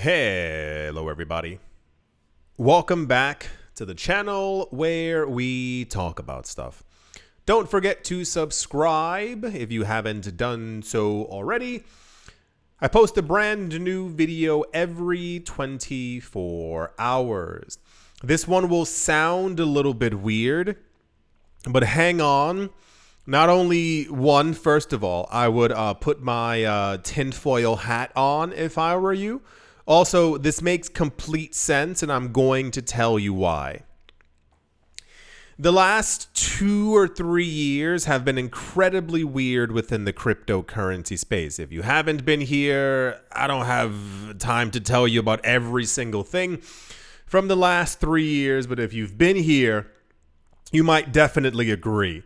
Hello everybody. Welcome back to the channel where we talk about stuff. Don't forget to subscribe if you haven't done so already. I post a brand new video every 24 hours. This one will sound a little bit weird, but hang on. Not only one, first of all, I would put my tinfoil hat on if I were you. Also, this makes complete sense, and I'm going to tell you why. The last 2 or 3 years have been incredibly weird within the cryptocurrency space. If you haven't been here, I don't have time to tell you about every single thing from the last 3 years, but if you've been here, you might definitely agree.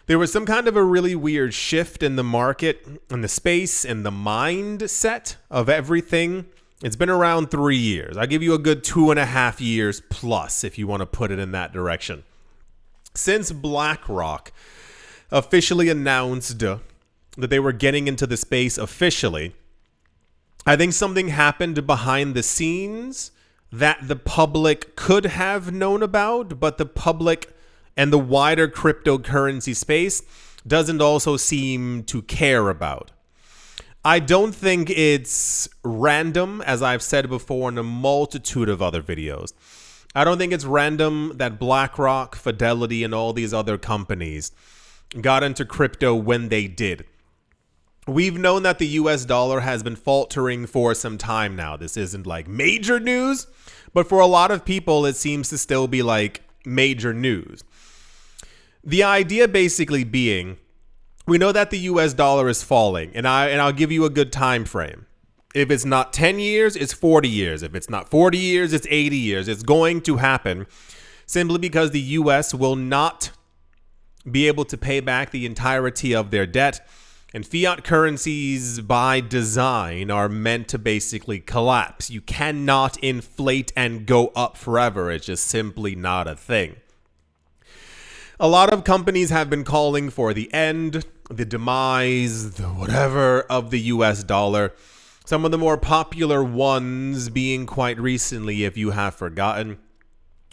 There was some kind of a really weird shift in the market, in the space, in the mindset of everything. It's been around 3 years. I'll give you a good 2.5 years plus if you want to put it in that direction. Since BlackRock officially announced that they were getting into the space officially, I think something happened behind the scenes that the public could have known about, but the public and the wider cryptocurrency space doesn't also seem to care about. I don't think it's random, as I've said before in a multitude of other videos. I don't think it's random that BlackRock, Fidelity, and all these other companies got into crypto when they did. We've known that the US dollar has been faltering for some time now. This isn't like major news, but for a lot of people, it seems to still be like major news. The idea basically being, we know that the US dollar is falling, and I'll give you a good time frame. If it's not 10 years, it's 40 years. If it's not 40 years, it's 80 years. It's going to happen simply because the US will not be able to pay back the entirety of their debt, and fiat currencies by design are meant to basically collapse. You cannot inflate and go up forever. It's just simply not a thing. A lot of companies have been calling for the end, the demise, the whatever of the US dollar. Some of the more popular ones being quite recently, if you have forgotten.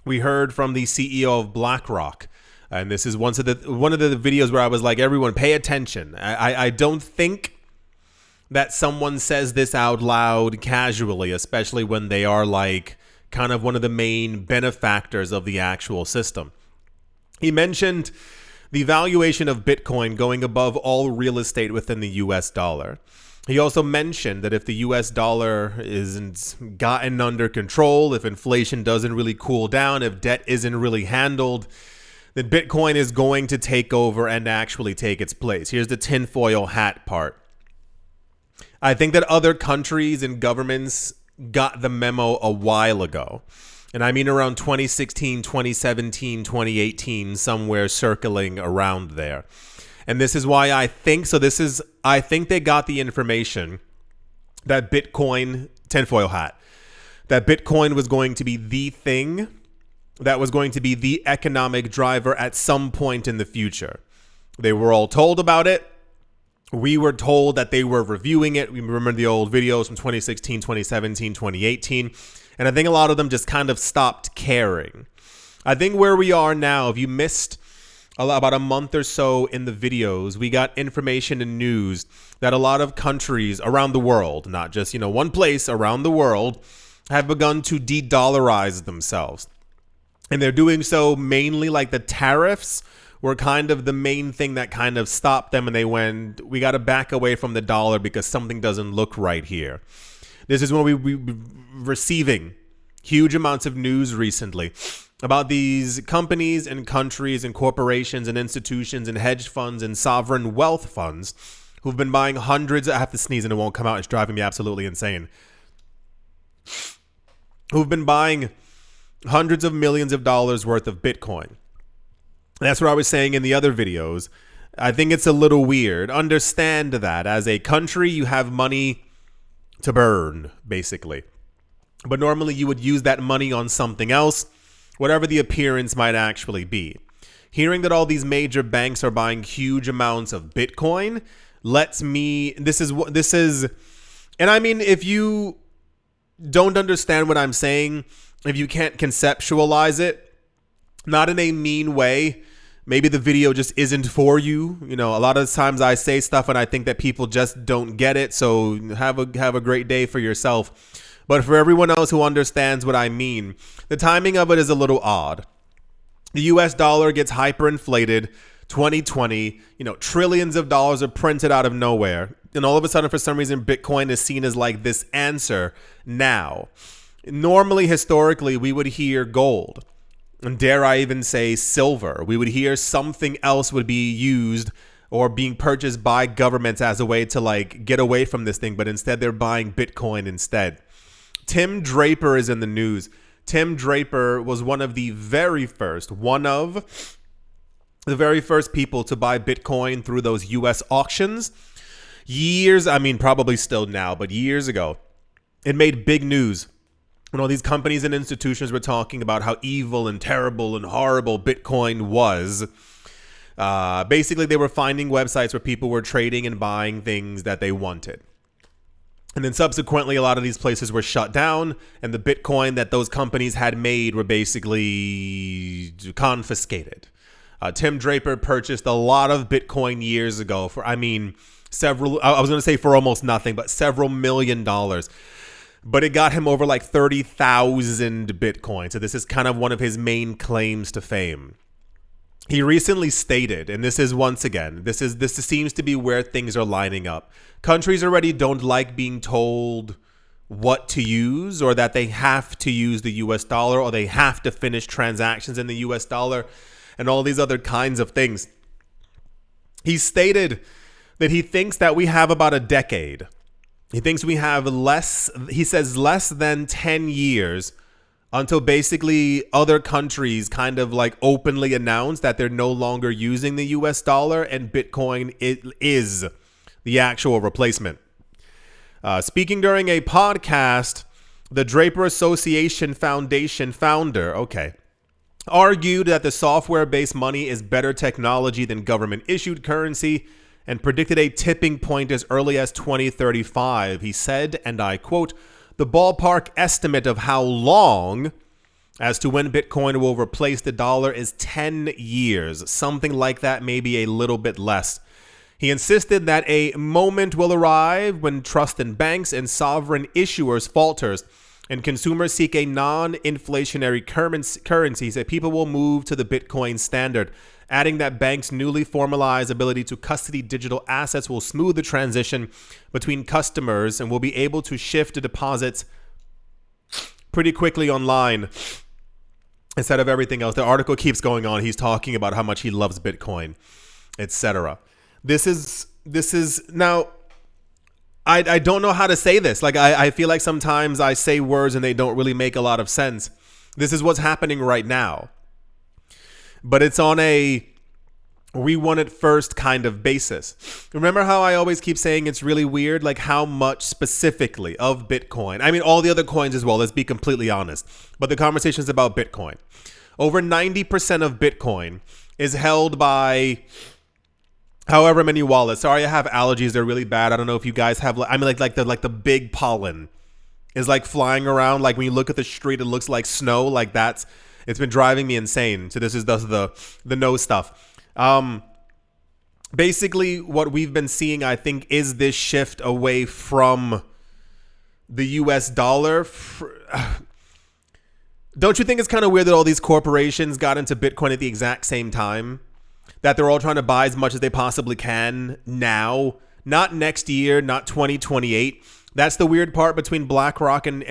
We heard from the CEO of BlackRock, and this is one of the videos where I was like, everyone pay attention. I don't think that someone says this out loud casually, especially when they are like kind of one of the main benefactors of the actual system. He mentioned the valuation of Bitcoin going above all real estate within the US dollar. He also mentioned that if the US dollar isn't gotten under control, if inflation doesn't really cool down, if debt isn't really handled, then Bitcoin is going to take over and actually take its place. Here's the tinfoil hat part. I think that other countries and governments got the memo a while ago. And I mean around 2016, 2017, 2018, somewhere circling around there. And this is why I think they got the information that Bitcoin, tinfoil hat, that Bitcoin was going to be the thing that was going to be the economic driver at some point in the future. They were all told about it. We were told that they were reviewing it. We remember the old videos from 2016, 2017, 2018. And I think a lot of them just kind of stopped caring. I think where we are now, if you missed about a month or so in the videos, we got information and news that a lot of countries around the world, not just, one place around the world, have begun to de-dollarize themselves. And they're doing so mainly like the tariffs were kind of the main thing that kind of stopped them. And they went, we got to back away from the dollar because something doesn't look right here. This is when we receiving huge amounts of news recently about these companies and countries and corporations and institutions and hedge funds and sovereign wealth funds who've been buying hundreds. I have to sneeze and it won't come out. It's driving me absolutely insane. Who've been buying hundreds of millions of dollars worth of Bitcoin. That's what I was saying in the other videos. I think it's a little weird. Understand that as a country, you have money to burn, basically. But normally you would use that money on something else, whatever the appearance might actually be. Hearing that all these major banks are buying huge amounts of Bitcoin lets me, this is, and I mean, if you don't understand what I'm saying if you can't conceptualize it, not in a mean way. Maybe the video just isn't for you. You know, a lot of times I say stuff and I think that people just don't get it. So have a great day for yourself. But for everyone else who understands what I mean, the timing of it is a little odd. The US dollar gets hyperinflated 2020, trillions of dollars are printed out of nowhere. And all of a sudden, for some reason, Bitcoin is seen as like this answer now. Normally, historically, we would hear gold. And dare I even say silver. We would hear something else would be used or being purchased by governments as a way to like get away from this thing. But instead, they're buying Bitcoin instead. Tim Draper is in the news. Tim Draper was one of the very first people to buy Bitcoin through those US auctions. Probably still now, but years ago. It made big news when all these companies and institutions were talking about how evil and terrible and horrible Bitcoin was. Basically, they were finding websites where people were trading and buying things that they wanted. And then subsequently, a lot of these places were shut down, and the Bitcoin that those companies had made were basically confiscated. Tim Draper purchased a lot of Bitcoin years ago for, several, I was going to say for almost nothing, but several $1 million. But it got him over like 30,000 Bitcoin. So this is kind of one of his main claims to fame. He recently stated, and this is once again, this seems to be where things are lining up. Countries already don't like being told what to use, or that they have to use the US dollar, or they have to finish transactions in the US dollar, and all these other kinds of things. He stated that he thinks that we have about a decade. He thinks we have less than 10 years until basically other countries kind of like openly announce that they're no longer using the US dollar and Bitcoin is the actual replacement. Speaking during a podcast, the Draper Association Foundation founder, argued that the software-based money is better technology than government-issued currency and predicted a tipping point as early as 2035. He said, and I quote, "The ballpark estimate of how long as to when Bitcoin will replace the dollar is 10 years, something like that, maybe a little bit less." He insisted that a moment will arrive when trust in banks and sovereign issuers falters and consumers seek a non-inflationary currency. He said people will move to the Bitcoin standard, adding that banks' newly formalized ability to custody digital assets will smooth the transition between customers and will be able to shift deposits pretty quickly online instead of everything else. The article keeps going on. He's talking about how much he loves Bitcoin, etc. This is now, I don't know how to say this. Like, I feel like sometimes I say words and they don't really make a lot of sense. This is what's happening right now. But it's on a we want it first kind of basis. Remember how I always keep saying it's really weird, like how much specifically of Bitcoin, all the other coins as well, let's be completely honest, but the conversation is about Bitcoin. Over 90% of Bitcoin is held by however many wallets. Sorry, I have allergies. They're really bad. I don't know if you guys have, like the big pollen is like flying around. Like when you look at the street, it looks like snow. Like it's been driving me insane. So this is the nose stuff. Basically what we've been seeing, I think, is this shift away from the US dollar. Don't you think it's kind of weird that all these corporations got into Bitcoin at the exact same time? That they're all trying to buy as much as they possibly can now, not next year, not 2028. That's the weird part between BlackRock and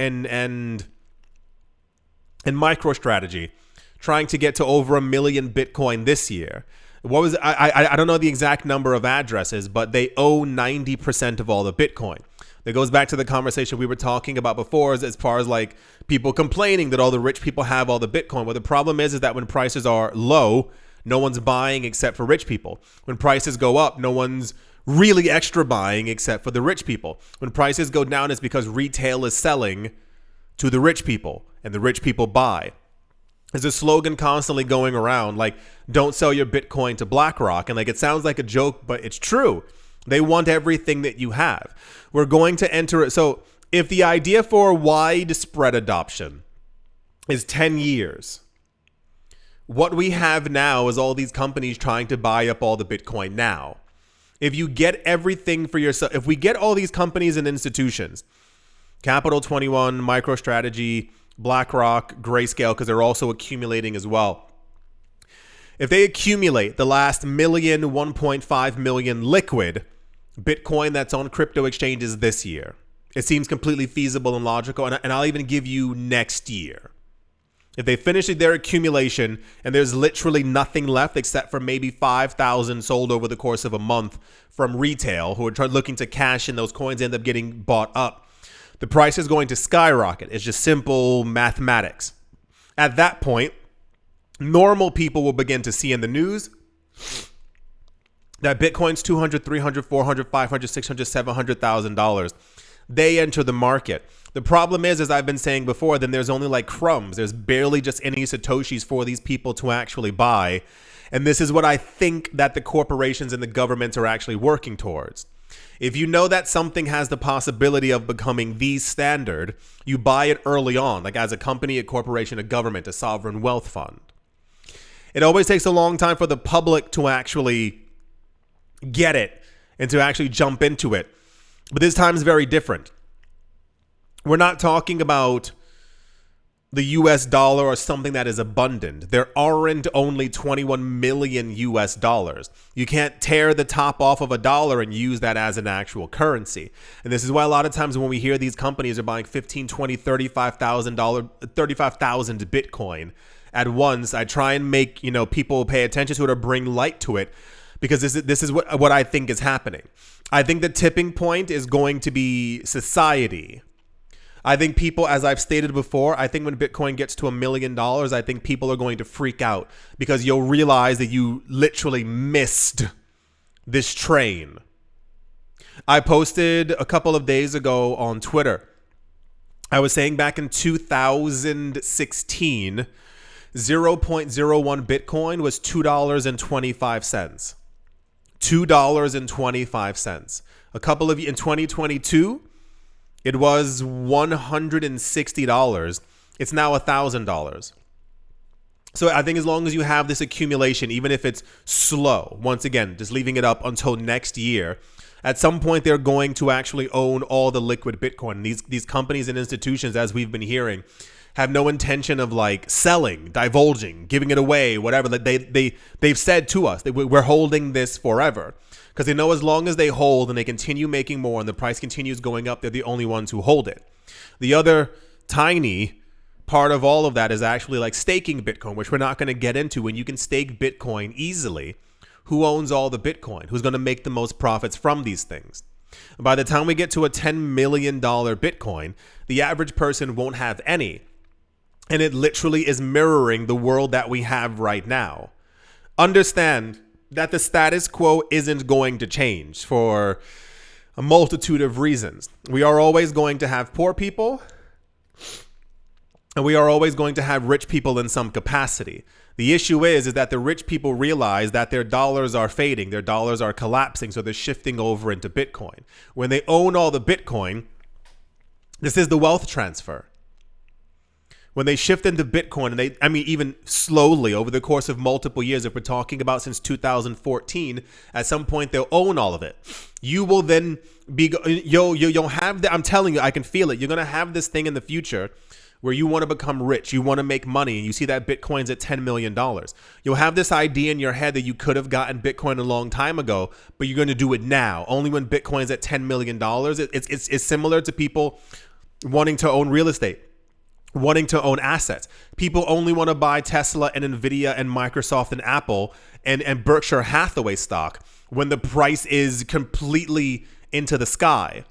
MicroStrategy, trying to get to over 1 million Bitcoin this year. What was I don't know the exact number of addresses, but they own 90% of all the Bitcoin. That goes back to the conversation we were talking about before, as far as like people complaining that all the rich people have all the Bitcoin. Well, the problem is that when prices are low, no one's buying except for rich people. When prices go up, no one's really extra buying except for the rich people. When prices go down, it's because retail is selling to the rich people and the rich people buy. There's a slogan constantly going around like, don't sell your Bitcoin to BlackRock. And like, it sounds like a joke, but it's true. They want everything that you have. We're going to enter it. So If the idea for widespread adoption is 10 years, what we have now is all these companies trying to buy up all the Bitcoin now. If you get everything for yourself, if we get all these companies and institutions, Capital 21, MicroStrategy, BlackRock, Grayscale, because they're also accumulating as well. If they accumulate the last 1.5 million liquid Bitcoin that's on crypto exchanges this year, it seems completely feasible and logical. And I'll even give you next year. If they finish their accumulation and there's literally nothing left except for maybe 5,000 sold over the course of a month from retail who are looking to cash in those coins, end up getting bought up, the price is going to skyrocket. It's just simple mathematics. At that point, normal people will begin to see in the news that Bitcoin's $200, $300, $400, $500, $600, $700,000. They enter the market. The problem is, as I've been saying before, then there's only like crumbs. There's barely just any Satoshis for these people to actually buy. And this is what I think that the corporations and the governments are actually working towards. If you know that something has the possibility of becoming the standard, you buy it early on, like as a company, a corporation, a government, a sovereign wealth fund. It always takes a long time for the public to actually get it and to actually jump into it. But this time is very different. We're not talking about the US dollar or something that is abundant. There aren't only 21 million US dollars. You can't tear the top off of a dollar and use that as an actual currency. And this is why a lot of times when we hear these companies are buying $15,000, $20,000, $35,000, 35,000 Bitcoin at once, I try and make, people pay attention to it or bring light to it, because this is what I think is happening. I think the tipping point is going to be society. I think people, as I've stated before, I think when Bitcoin gets to $1 million, I think people are going to freak out because you'll realize that you literally missed this train. I posted a couple of days ago on Twitter. I was saying back in 2016, 0.01 Bitcoin was $2.25. $2.25. In 2022, it was $160. It's now $1,000. So I think as long as you have this accumulation, even if it's slow, once again, just leaving it up until next year, at some point they're going to actually own all the liquid Bitcoin. These companies and institutions, as we've been hearing, have no intention of like selling, divulging, giving it away, whatever. They've said to us that we're holding this forever. Because they know as long as they hold and they continue making more and the price continues going up, they're the only ones who hold it. The other tiny part of all of that is actually like staking Bitcoin, which we're not going to get into. When you can stake Bitcoin easily, who owns all the Bitcoin? Who's going to make the most profits from these things? By the time we get to a $10 million Bitcoin, the average person won't have any. And it literally is mirroring the world that we have right now. Understand that the status quo isn't going to change for a multitude of reasons. We are always going to have poor people, and we are always going to have rich people in some capacity. The issue is that the rich people realize that their dollars are fading, their dollars are collapsing, so they're shifting over into Bitcoin. When they own all the Bitcoin, this is the wealth transfer. When they shift into Bitcoin, and even slowly over the course of multiple years, if we're talking about since 2014, at some point they'll own all of it. You will then be, you'll have I'm telling you, I can feel it. You're going to have this thing in the future where you want to become rich, you want to make money, and you see that Bitcoin's at $10 million. You'll have this idea in your head that you could have gotten Bitcoin a long time ago, but you're going to do it now, only when Bitcoin's at $10 million. It's similar to people wanting to own real estate, wanting to own assets. People only want to buy Tesla and Nvidia and Microsoft and Apple and Berkshire Hathaway stock when the price is completely into the sky.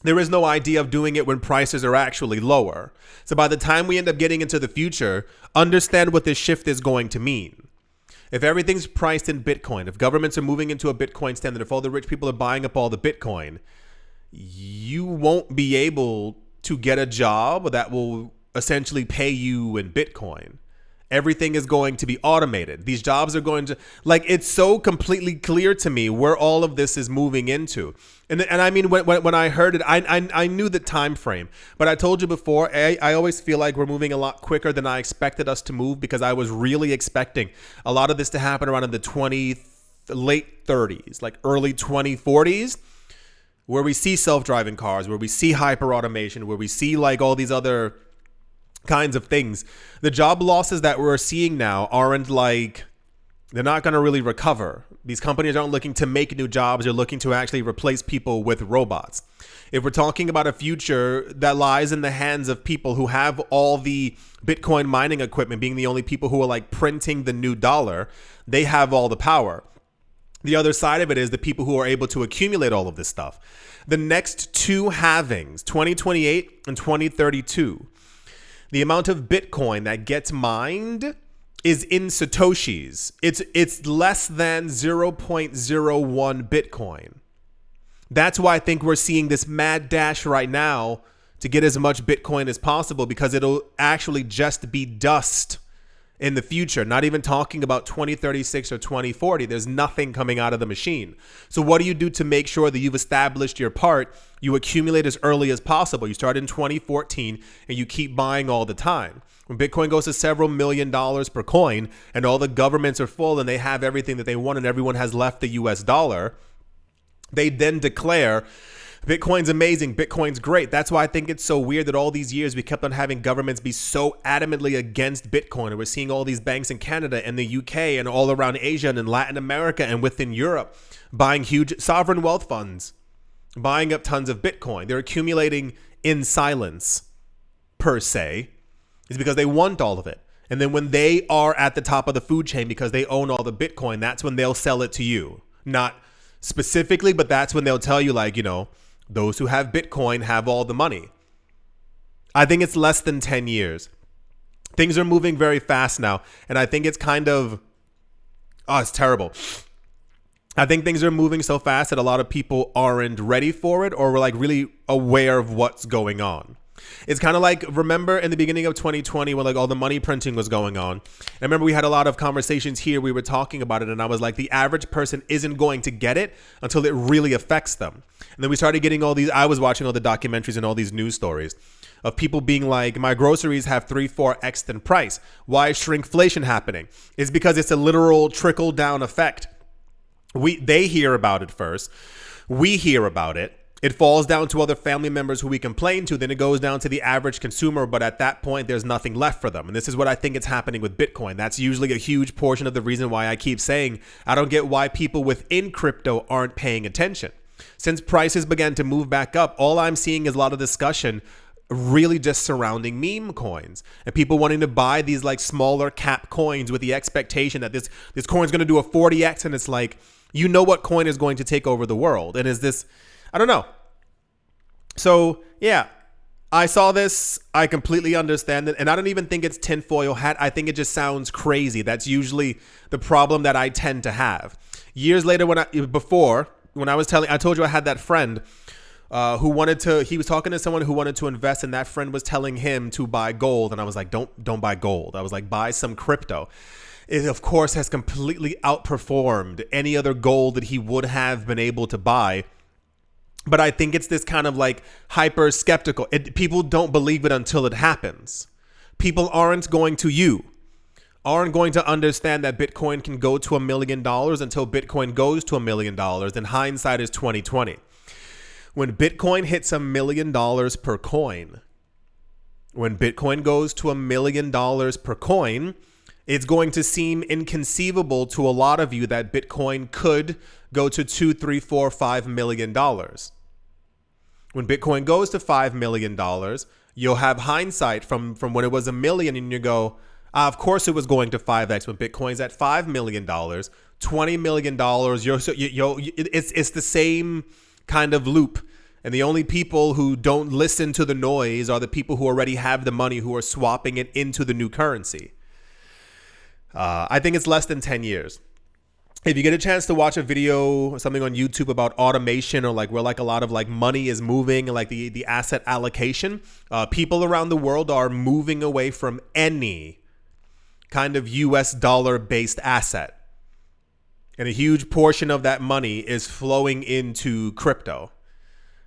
There is no idea of doing it when prices are actually lower. So by the time we end up getting into the future, understand what this shift is going to mean. If everything's priced in Bitcoin, if governments are moving into a Bitcoin standard, if all the rich people are buying up all the Bitcoin, you won't be able to get a job that will essentially pay you in Bitcoin. Everything is going to be automated. These jobs are going to, like, it's so completely clear to me where all of this is moving into. And I mean, when I heard it, I knew the time frame. But I told you before, I always feel like we're moving a lot quicker than I expected us to move, because I was really expecting a lot of this to happen around in the late 30s, like early 2040s, where we see self-driving cars, where we see hyper automation, where we see like all these other kinds of things. The job losses that we're seeing now aren't like, they're not going to really recover. These companies aren't looking to make new jobs. They're looking to actually replace people with robots. If we're talking about a future that lies in the hands of people who have all the Bitcoin mining equipment, being the only people who are like printing the new dollar, they have all the power. The other side of it is the people who are able to accumulate all of this stuff. The next two halvings, 2028 and 2032, the amount of Bitcoin that gets mined is in Satoshis. It's less than 0.01 Bitcoin. That's why I think we're seeing this mad dash right now to get as much Bitcoin as possible, because it'll actually just be dust in the future. Not even talking about 2036 or 2040. There's nothing coming out of the machine. So what do you do to make sure that you've established your part? You accumulate as early as possible. You start in 2014 and you keep buying all the time. When Bitcoin goes to several $1 million per coin and all the governments are full and they have everything that they want and everyone has left the US dollar, they then declare Bitcoin's amazing, Bitcoin's great. That's why I think it's so weird that all these years we kept on having governments be so adamantly against Bitcoin. And we're seeing all these banks in Canada and the UK and all around Asia and in Latin America and within Europe buying huge sovereign wealth funds, buying up tons of Bitcoin. They're accumulating in silence, per se. It's because they want all of it. And then when they are at the top of the food chain because they own all the Bitcoin, that's when they'll sell it to you. Not specifically, but that's when they'll tell you, like, you know, those who have Bitcoin have all the money. I think it's less than 10 years. Things are moving very fast now. And I think it's kind of, it's terrible. I think things are moving so fast that a lot of people aren't ready for it or like really aware of what's going on. It's kind of like, remember in the beginning of 2020 when like all the money printing was going on? I remember we had a lot of conversations here. We were talking about it and I was like, the average person isn't going to get it until it really affects them. And then we started getting all these, I was watching all the documentaries and all these news stories of people being like, my groceries have 3-4x in price. Why is shrinkflation happening? It's because it's a literal trickle down effect. They hear about it first. We hear about it. It falls down to other family members who we complain to. Then it goes down to the average consumer. But at that point, there's nothing left for them. And this is what I think is happening with Bitcoin. That's usually a huge portion of the reason why I keep saying I don't get why people within crypto aren't paying attention. Since prices began to move back up, all I'm seeing is a lot of discussion really just surrounding meme coins and people wanting to buy these like smaller cap coins with the expectation that this coin's going to do a 40x. And it's like, you know what coin is going to take over the world? And is this, I don't know. So yeah, I saw this. I completely understand it. And I don't even think it's tinfoil hat. I think it just sounds crazy. That's usually the problem that I tend to have. Years later, when I told you I had that friend who wanted to, he was talking to someone who wanted to invest and that friend was telling him to buy gold. And I was like, don't buy gold. I was like, buy some crypto. It, of course, has completely outperformed any other gold that he would have been able to buy. But I think it's this kind of like hyper skeptical. People don't believe it until it happens. People aren't going to understand that Bitcoin can go to $1 million until Bitcoin goes to $1 million. And hindsight is 2020. When Bitcoin hits $1 million per coin, when Bitcoin goes to $1 million per coin, it's going to seem inconceivable to a lot of you that Bitcoin could go to $2, $3, $4, $5 million. When Bitcoin goes to $5 million, you'll have hindsight from when it was $1 million and you go, of course it was going to 5x. When Bitcoin's at $5 million, $20 million, it's the same kind of loop. And the only people who don't listen to the noise are the people who already have the money who are swapping it into the new currency. I think it's less than 10 years. If you get a chance to watch a video, something on YouTube about automation or like where like a lot of like money is moving and like the asset allocation, people around the world are moving away from any kind of US dollar based asset. And a huge portion of that money is flowing into crypto.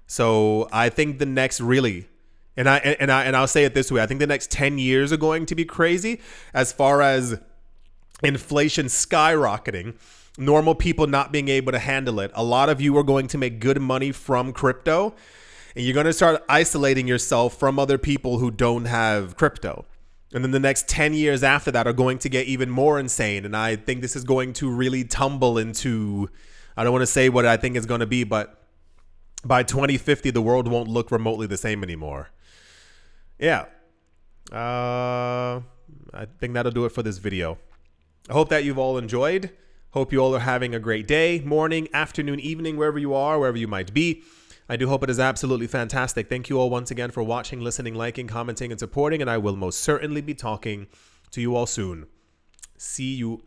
So I think the next really, and I'll say it this way, I think the next 10 years are going to be crazy as far as inflation skyrocketing, normal people not being able to handle it. A lot of you are going to make good money from crypto, and you're going to start isolating yourself from other people who don't have crypto. And then the next 10 years after that are going to get even more insane. And I think this is going to really tumble into, I don't want to say what I think it's going to be, but by 2050, the world won't look remotely the same anymore. Yeah. I think that'll do it for this video. I hope that you've all enjoyed. Hope you all are having a great day, morning, afternoon, evening, wherever you are, wherever you might be. I do hope it is absolutely fantastic. Thank you all once again for watching, listening, liking, commenting, and supporting. And I will most certainly be talking to you all soon. See you.